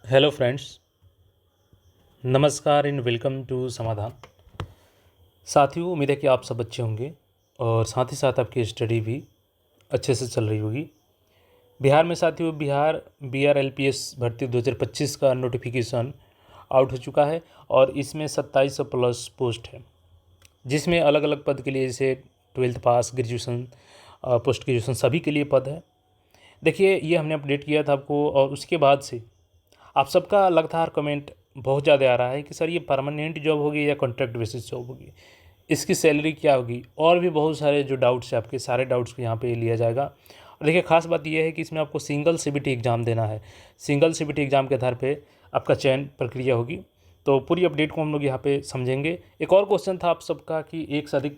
Hello friends, नमस्कार and welcome to समाधान। साथियों, उम्मीद है कि आप सब अच्छे होंगे और साथ ही साथ आपकी स्टडी भी अच्छे से चल रही होगी। बिहार में साथियों BRLPS भर्ती 2025 का नोटिफिकेशन आउट हो चुका है और इसमें 2700 प्लस पोस्ट है, जिसमें अलग अलग पद के लिए जैसे 12th पास, ग्रेजुएशन, पोस्ट ग्रेजुएशन सभी के लिए पद है। देखिए, ये हमने अपडेट किया था आपको और उसके बाद से आप सबका लगातार कमेंट बहुत ज़्यादा आ रहा है कि सर ये परमानेंट जॉब होगी या कॉन्ट्रैक्ट बेसिस जॉब होगी, इसकी सैलरी क्या होगी, और भी बहुत सारे जो डाउट्स हैं आपके सारे डाउट्स को यहाँ पे लिया जाएगा। और देखिए, खास बात यह है कि इसमें आपको सिंगल CBT एग्ज़ाम देना है। सिंगल CBT एग्ज़ाम के आधार पे आपका चयन प्रक्रिया होगी। तो पूरी अपडेट को हम लोग यहाँ पे समझेंगे। एक और क्वेश्चन था आप सबका कि एक से अधिक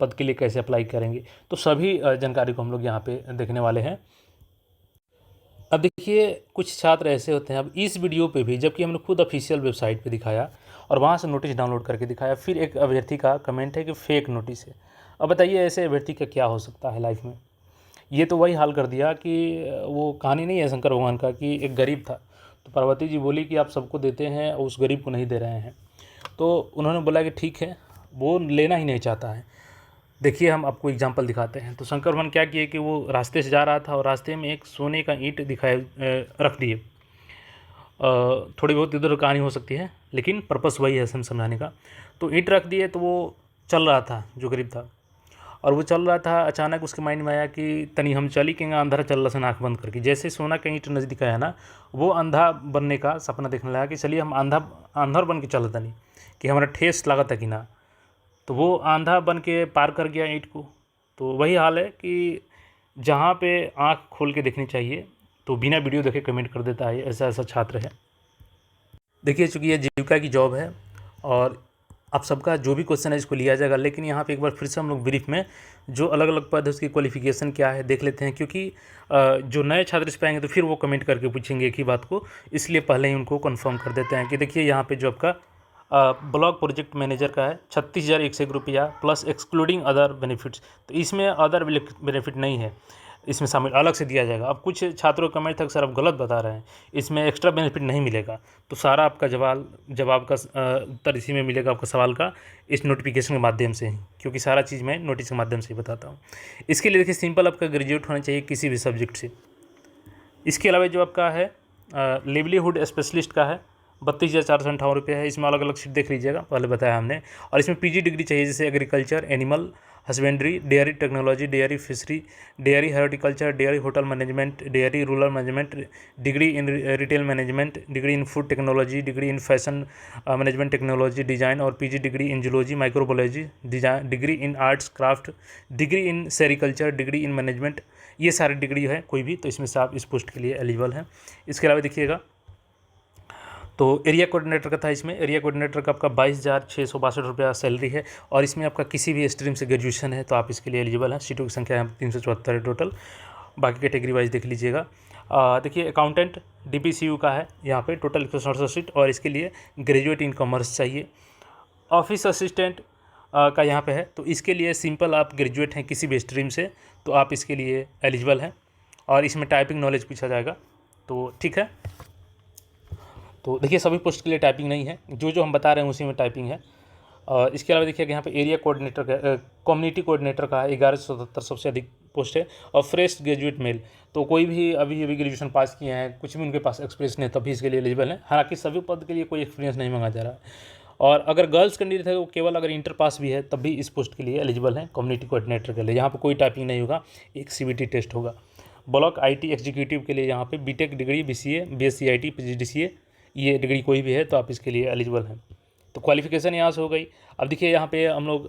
पद के लिए कैसे अप्लाई करेंगे, तो सभी जानकारी को हम लोग यहाँ पे देखने वाले हैं। अब देखिए, कुछ छात्र ऐसे होते हैं, अब इस वीडियो पे भी जबकि हमने खुद ऑफिशियल वेबसाइट पे दिखाया और वहाँ से नोटिस डाउनलोड करके दिखाया, फिर एक अभ्यर्थी का कमेंट है कि फेक नोटिस है। अब बताइए, ऐसे अभ्यर्थी का क्या हो सकता है लाइफ में। ये तो वही हाल कर दिया कि वो कहानी नहीं है शंकर भगवान का कि एक गरीब था, तो पार्वती जी बोली कि आप सबको देते हैं और उस गरीब को नहीं दे रहे हैं। तो उन्होंने बोला कि ठीक है, वो लेना ही नहीं चाहता है। देखिए, हम आपको एग्जांपल दिखाते हैं। तो शंकर भगवान क्या किए कि वो रास्ते से जा रहा था और रास्ते में एक सोने का ईंट दिखाए, रख दिए। थोड़ी बहुत इधर कहानी हो सकती है, लेकिन पर्पस वही है समझाने का। तो ईंट रख दिए, तो वो चल रहा था, जो गरीब था, और वो चल रहा था। अचानक उसके माइंड में आया कि तनी हम चली के अंधा चल रहा था, आँख बंद करके। जैसे सोना का ईंट नज़दीक आया ना, वो अंधा बनने का सपना देखने लगा कि चलिए हम अंधर बन के चल तनी कि हमारा ठेस लागत है कि ना। तो वो आंधा बन के पार कर गया ईंट को। तो वही हाल है कि जहाँ पे आँख खोल के देखनी चाहिए, तो बिना वीडियो देखे कमेंट कर देता है, ऐसा ऐसा छात्र है। देखिए, चूँकि ये जीविका की जॉब है और आप सबका जो भी क्वेश्चन है इसको लिया जाएगा, लेकिन यहाँ पे एक बार फिर से हम लोग ब्रीफ में जो अलग अलग पद है उसकी क्वालिफिकेशन क्या है देख लेते हैं, क्योंकि जो नए छात्र इस पे आएंगे तो फिर वो कमेंट करके पूछेंगे एक ही बात को, इसलिए पहले ही उनको कंफर्म कर देते हैं कि देखिए यहाँ पे जो आपका ब्लॉक प्रोजेक्ट मैनेजर का है 36,101 प्लस एक्सक्लूडिंग अदर बेनिफिट्स। तो इसमें अदर बेनिफिट नहीं है, इसमें शामिल अलग से दिया जाएगा। अब कुछ छात्रों का कमेंट था कि सर आप गलत बता रहे हैं, इसमें एक्स्ट्रा बेनिफिट नहीं मिलेगा। तो सारा आपका जवाब का उत्तर इसी में मिलेगा आपका सवाल का, इस नोटिफिकेशन के माध्यम से ही, क्योंकि सारा चीज़ मैं नोटिस के माध्यम से ही बताता हूँ। इसके लिए देखिए, सिंपल आपका ग्रेजुएट होना चाहिए किसी भी सब्जेक्ट से। इसके अलावा जो आपका है लिवलीहुड स्पेशलिस्ट का है 32,458 है। इसमें अलग अलग सीट देख लीजिएगा, पहले बताया हमने। और इसमें PG डिग्री चाहिए, जैसे agriculture, animal husbandry, dairy technology, dairy fishery, dairy horticulture, dairy hotel management, dairy rural management, degree in retail management, degree in food technology, degree in fashion management technology design, और PG degree in zoology microbiology design, degree in arts craft, degree in sericulture, degree in management. ये सारी degree है कोई भी, तो इसमें से आप इस पोस्ट के लिए एलिजिबल हैं। इसके अलावा देखिएगा, तो एरिया कोऑर्डिनेटर का था। इसमें एरिया कोऑर्डिनेटर का आपका 22,662 सैलरी है, और इसमें आपका किसी भी स्ट्रीम से ग्रेजुएशन है तो आप इसके लिए एलिजिबल हैं। सीटों की संख्या यहाँ 374 है टोटल। बाकी कैटेगरी वाइज देख लीजिएगा। देखिए, अकाउंटेंट DPCU का है, यहाँ पे टोटल 167 सीट, और इसके लिए ग्रेजुएट इन कॉमर्स चाहिए। ऑफिस असिस्टेंट का यहाँ पे है, तो इसके लिए सिंपल आप ग्रेजुएट हैं किसी भी स्ट्रीम से तो आप इसके लिए एलिजिबल हैं, और इसमें टाइपिंग नॉलेज पूछा जाएगा, तो ठीक है। तो देखिए, सभी पोस्ट के लिए टाइपिंग नहीं है, जो जो हम बता रहे हैं उसी में टाइपिंग है। और इसके अलावा देखिए यहाँ पे एरिया कोऑर्डिनेटर का, कम्युनिटी कोऑर्डिनेटर का है 1177, सबसे अधिक पोस्ट है। और फ्रेश ग्रेजुएट मेल, तो कोई भी अभी अभी ग्रेजुएशन पास किए हैं, कुछ भी उनके पास एक्सपीरियंस नहीं, तभी इसके लिए एलिजिबल है। हालांकि सभी पद के लिए कोई एक्सपीरियंस नहीं मांगा जा रहा है। और अगर गर्ल्स कैंडिडेट है तो केवल अगर इंटर पास भी है तब भी इस पोस्ट के लिए एलिजिबल है, कम्युनिटी कोऑर्डिनेटर के लिए। यहाँ पर कोई टाइपिंग नहीं होगा, एक CBT टेस्ट होगा। ब्लॉक IT एग्जीक्यूटिव के लिए यहाँ पे BTech degree, BCA, BSc IT, PGDCA, ये डिग्री कोई भी है तो आप इसके लिए एलिजिबल हैं। तो क्वालिफिकेशन यहाँ से हो गई। अब देखिए, यहाँ पे हम लोग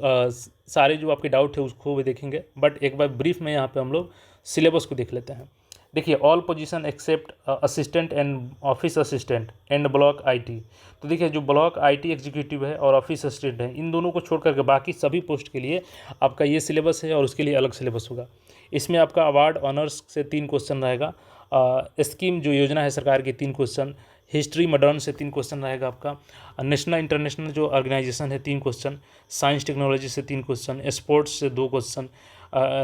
सारे जो आपके डाउट है उसको भी देखेंगे, बट एक बार ब्रीफ में यहाँ पे हम लोग सिलेबस को देख लेते हैं। देखिए, all position except assistant and office assistant and block IT। तो देखिए, जो ब्लॉक IT एग्जीक्यूटिव है और ऑफिस असिस्टेंट है, इन दोनों को छोड़ करके बाकी सभी पोस्ट के लिए आपका ये सिलेबस है, और उसके लिए अलग सिलेबस होगा। इसमें आपका अवार्ड ऑनर्स से 3 क्वेश्चन रहेगा, स्कीम जो योजना है सरकार की 3 क्वेश्चन, हिस्ट्री मॉडर्न से 3 क्वेश्चन रहेगा आपका, नेशनल इंटरनेशनल जो ऑर्गेनाइजेशन है 3 क्वेश्चन, साइंस टेक्नोलॉजी से 3 क्वेश्चन, स्पोर्ट्स से 2 क्वेश्चन,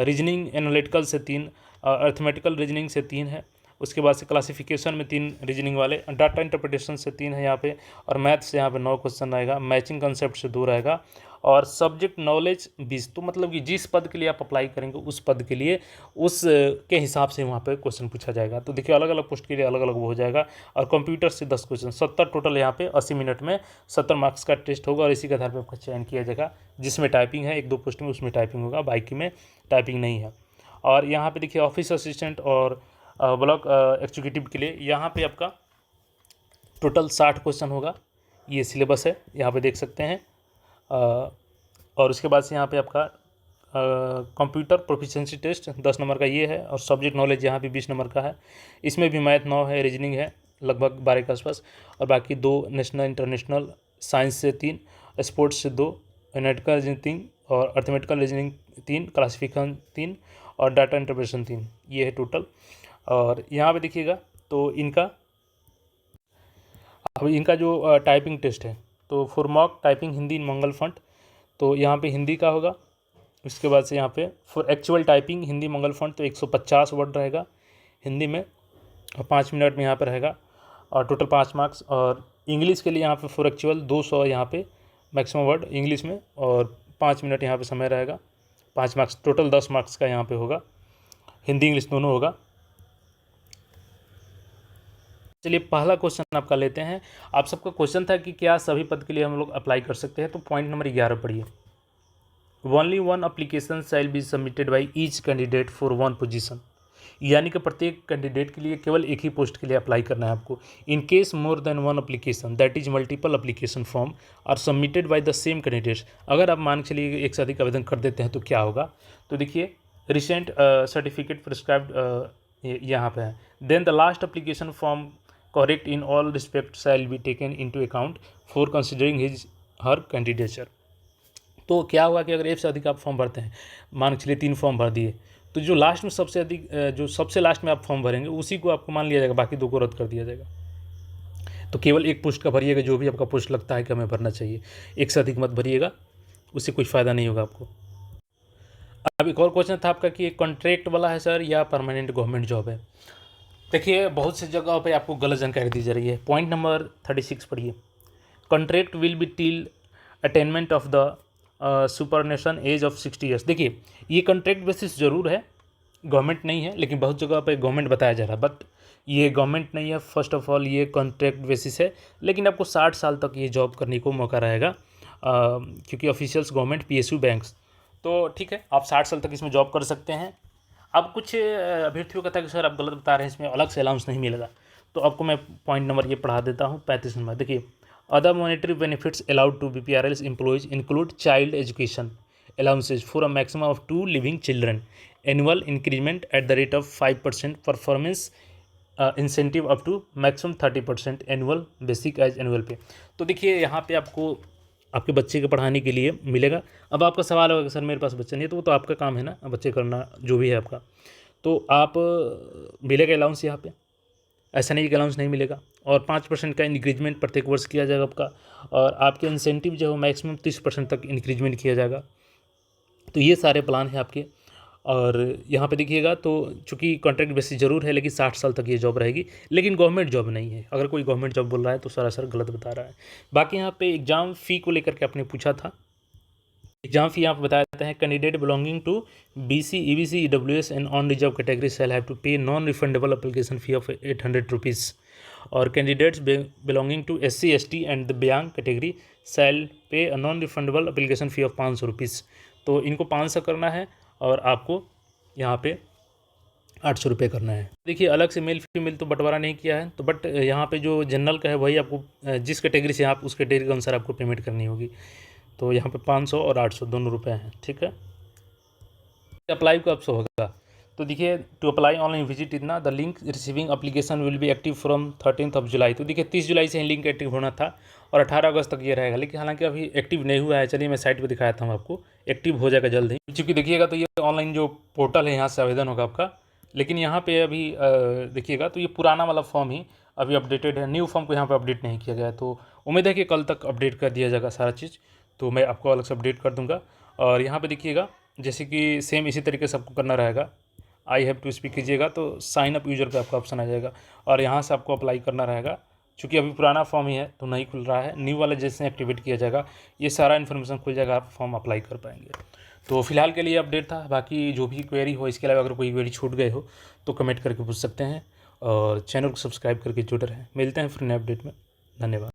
रीजनिंग एनालिटिकल से 3, अर्थमेटिकल रीजनिंग से 3 है। उसके बाद से क्लासिफिकेशन में 3 रीजनिंग वाले, डाटा इंटरप्रिटेशन से 3 है यहाँ पे, और मैथ से यहाँ पे 9 क्वेश्चन रहेगा, मैचिंग कंसेप्ट से 2 रहेगा, और सब्जेक्ट नॉलेज 20। तो मतलब कि जिस पद के लिए आप अप्लाई करेंगे उस पद के लिए उस के हिसाब से वहाँ पे क्वेश्चन पूछा जाएगा। तो देखिए अलग अलग पोस्ट के लिए अलग अलग वो हो जाएगा। और कंप्यूटर से 10 क्वेश्चन, 70 टोटल यहाँ पे 80 मिनट में 70 मार्क्स का टेस्ट होगा, और इसी के आधार पर आपका चयन किया जाएगा। जिसमें टाइपिंग है 1-2 पोस्ट में उसमें टाइपिंग होगा, बाकी में टाइपिंग नहीं है। और यहाँ पे देखिए ऑफिस असिस्टेंट और ब्लॉक एग्जीक्यूटिव के लिए यहाँ पे आपका टोटल 60 क्वेश्चन होगा। ये सिलेबस है, यहाँ पे देख सकते हैं। और उसके बाद से यहाँ पे आपका कंप्यूटर प्रोफिशिएंसी टेस्ट 10 नंबर का ये है, और सब्जेक्ट नॉलेज यहाँ पे 20 नंबर का है। इसमें भी मैथ 9 है, रीजनिंग है लगभग 12 के आसपास, और बाकी 2 नेशनल इंटरनेशनल, साइंस से 3, स्पोर्ट्स से 2, एनालिटिकल रीजनिंग 3, और अर्थमेटिकल रीजनिंग 3, क्लासिफिकेशन 3, और डाटा इंटरप्रिटेशन 3। ये है टोटल। और यहाँ पे देखिएगा तो इनका जो टाइपिंग टेस्ट है, तो for mock typing Hindi in Mangal font, तो यहाँ पे हिंदी का होगा। उसके बाद से यहाँ पे for actual typing Hindi Mangal font तो 150 वर्ड रहेगा हिंदी में, और 5 मिनट में यहाँ पे रहेगा, और टोटल 5 मार्क्स। और इंग्लिश के लिए यहाँ पे फॉर एक्चुअल 200 यहाँ पे मैक्सिमम वर्ड इंग्लिश में, और 5 मिनट यहाँ पे समय रहेगा, 5 मार्क्स, टोटल 10 मार्क्स का यहाँ पे होगा, हिंदी इंग्लिश दोनों होगा। चलिए पहला क्वेश्चन आपका लेते हैं। आप सबका क्वेश्चन था कि क्या सभी पद के लिए हम लोग अप्लाई कर सकते हैं, तो पॉइंट नंबर 11 पढ़िए। Only 1 application shall be submitted by each candidate for 1 position, यानी कि प्रत्येक कैंडिडेट के लिए केवल एक ही पोस्ट के लिए अप्लाई करना है आपको। In case more than 1 application that is multiple application form are submitted by the same candidates, अगर आप मान के चलिए एक से अधिक आवेदन कर देते हैं तो क्या होगा। तो देखिए रिसेंट सर्टिफिकेट प्रिस्क्राइब्ड यहाँ पे है, then the last application form correct in all respect shall be taken into account for considering his her candidature। तो क्या हुआ कि अगर एक से अधिक आप फॉर्म भरते हैं, मान के चलिए 3 फॉर्म भर दिए, तो जो लास्ट में सबसे अधिक जो सबसे लास्ट में आप फॉर्म भरेंगे उसी को आपको मान लिया जाएगा, बाकी 2 को रद्द कर दिया जाएगा। तो केवल एक पोस्ट का भरिएगा, जो भी आपका पोस्ट लगता है कि हमें भरना चाहिए, एक से अधिक मत भरिएगा, उससे कोई फ़ायदा नहीं होगा आपको। अब एक और क्वेश्चन था आपका कि कॉन्ट्रैक्ट वाला है सर या परमानेंट गवर्नमेंट जॉब है। देखिए बहुत सी जगहों पे आपको गलत जानकारी दी जा रही है। पॉइंट नंबर 36 पढ़िए। Contract will be till attainment of the superannuation age of 60 years. देखिए ये कॉन्ट्रैक्ट बेसिस ज़रूर है, गवर्नमेंट नहीं है, लेकिन बहुत जगह पे गवर्नमेंट बताया जा रहा है, बट ये गवर्नमेंट नहीं है। फर्स्ट ऑफ ऑल ये कॉन्ट्रैक्ट बेसिस है, लेकिन आपको 60 साल तक ये जॉब करने को मौका रहेगा, क्योंकि ऑफिशियल्स गवर्नमेंट PSU बैंक्स, तो ठीक है आप 60 साल तक इसमें जॉब कर सकते हैं। अब कुछ अभ्यर्थियों का था कि सर आप गलत बता रहे हैं, इसमें अलग से अलाउंस नहीं मिलेगा, तो आपको मैं पॉइंट नंबर ये पढ़ा देता हूँ 35 नंबर। देखिए other monetary benefits allowed to BPRLs employees include child education allowances for a maximum of 2 living children, annual increment at the rate of 5%, performance incentive up to maximum 30% annual basic as annual pay. तो देखिए यहाँ पे आपको आपके बच्चे के पढ़ाने के लिए मिलेगा। अब आपका सवाल होगा कि सर मेरे पास बच्चा नहीं है, तो वो तो आपका काम है ना, बच्चे करना जो भी है आपका, तो आप मिलेगा अलाउंस यहाँ पे, ऐसा नहीं कि अलाउंस नहीं मिलेगा। और 5% का इंक्रीजमेंट प्रत्येक वर्ष किया जाएगा आपका, और आपके इंसेंटिव जो है मैक्सिमम 30% तक इंक्रीजमेंट किया जाएगा। तो ये सारे प्लान हैं आपके। और यहाँ पे देखिएगा तो चूँकि कॉन्ट्रैक्ट बेसिस ज़रूर है, लेकिन 60 साल तक ये जॉब रहेगी, लेकिन गवर्नमेंट जॉब नहीं है। अगर कोई गवर्नमेंट जॉब बोल रहा है तो सरासर गलत बता रहा है। बाकी यहाँ पे एग्ज़ाम फ़ी को लेकर के आपने पूछा था, एग्जाम फी यहाँ पर बताया जाता है। Candidate belonging to BC, EBC, EWS and unreserved category shall have to pay non refundable application fee of 800 rupees, और candidates belonging to SC, ST and Divyang category shall pay a non refundable application fee of 500 rupees. तो इनको 500 करना है, और आपको यहाँ पे 800 रुपये करना है। देखिए अलग से मेल फीमेल तो बंटवारा नहीं किया है, तो बट यहाँ पे जो जनरल का है वही आपको जिस कैटेगरी से आप उस कैटेगरी के अनुसार आपको पेमेंट करनी होगी। तो यहाँ पे 500 और 800 दोनों रुपये हैं, ठीक है। अप्लाई कब से होगा, तो देखिए टू अप्लाई ऑनलाइन विजिट इतना the link receiving application will be active from 13 जुलाई। तो देखिए 30 जुलाई से ही लिंक एक्टिव होना था, और 18 अगस्त तक ये रहेगा, लेकिन हालांकि अभी एक्टिव नहीं हुआ है। चलिए मैं साइट पे दिखाया था आपको, एक्टिव हो जाएगा जल्द ही। क्योंकि देखिएगा तो ये ऑनलाइन जो पोर्टल है यहाँ से आवेदन होगा आपका, लेकिन यहाँ पे अभी देखिएगा तो ये पुराना वाला फॉर्म ही अभी अपडेटेड है, न्यू फॉर्म को यहाँ पे अपडेट नहीं किया गया है। तो उम्मीद है कि कल तक अपडेट कर दिया जाएगा सारा चीज़, तो मैं आपको अलग से अपडेट कर दूँगा। और यहाँ पे देखिएगा जैसे कि सेम इसी तरीके से आपको करना रहेगा, आई हैव टू स्पीक कीजिएगा तो साइन अप यूजर पे आपका ऑप्शन आ जाएगा और यहाँ से आपको अप्लाई करना रहेगा। चूँकि अभी पुराना फॉर्म ही है तो नहीं खुल रहा है, न्यू वाला जैसे एक्टिवेट किया जाएगा ये सारा इन्फॉर्मेशन खुल जाएगा, आप फॉर्म अप्लाई कर पाएंगे। तो फिलहाल के लिए अपडेट था, बाकी जो भी क्वेरी हो इसके अलावा अगर कोई क्वेरी छूट गए हो तो कमेंट करके पूछ सकते हैं और चैनल को सब्सक्राइब करके जुड़े रहें। मिलते हैं फिर नए अपडेट में, धन्यवाद।